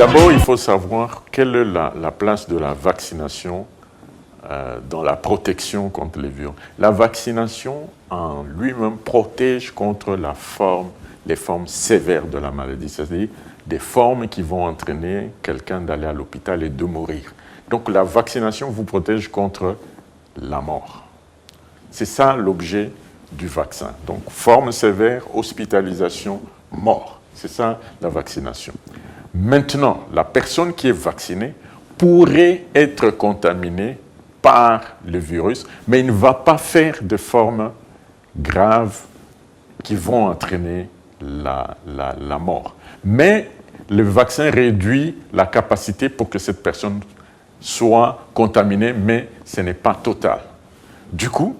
D'abord, il faut savoir quelle est la place de la vaccination dans la protection contre les virus. La vaccination en lui-même protège contre les formes sévères de la maladie, c'est-à-dire des formes qui vont entraîner quelqu'un d'aller à l'hôpital et de mourir. Donc la vaccination vous protège contre la mort. C'est ça l'objet du vaccin. Donc forme sévère, hospitalisation, mort. C'est ça la vaccination. Maintenant, la personne qui est vaccinée pourrait être contaminée par le virus, mais il ne va pas faire de formes graves qui vont entraîner la mort. Mais le vaccin réduit la capacité pour que cette personne soit contaminée, mais ce n'est pas total. Du coup,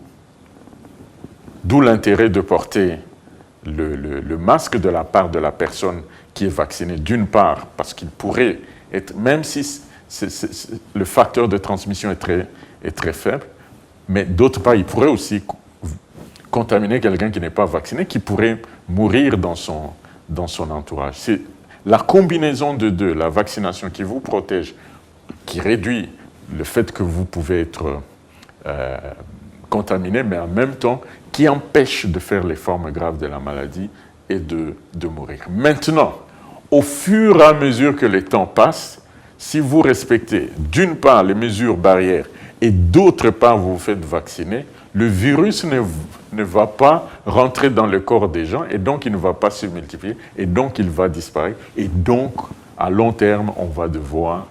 d'où l'intérêt de porter le masque de la part de la personne qui est vaccinée, d'une part, parce qu'il pourrait être, même si le facteur de transmission est très faible, mais d'autre part, il pourrait aussi contaminer quelqu'un qui n'est pas vacciné, qui pourrait mourir dans son entourage. C'est la combinaison de deux, la vaccination qui vous protège, qui réduit le fait que vous pouvez être contaminé, mais en même temps, qui empêche de faire les formes graves de la maladie et de mourir. Maintenant, au fur et à mesure que le temps passe, si vous respectez d'une part les mesures barrières et d'autre part vous vous faites vacciner, le virus ne va pas rentrer dans le corps des gens et donc il ne va pas se multiplier et donc il va disparaître et donc à long terme on va devoir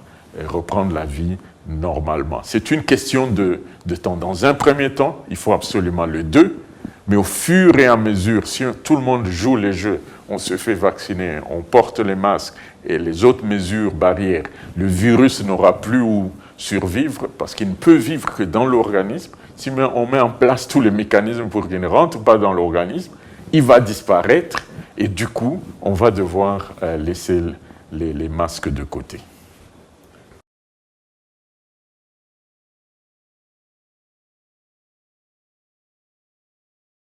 reprendre la vie normalement. C'est une question de temps. Dans un premier temps, il faut absolument les deux, mais au fur et à mesure, si tout le monde joue les jeux, on se fait vacciner, on porte les masques et les autres mesures barrières, le virus n'aura plus où survivre parce qu'il ne peut vivre que dans l'organisme. Si on met en place tous les mécanismes pour qu'il ne rentre pas dans l'organisme, il va disparaître et du coup, on va devoir laisser les masques de côté.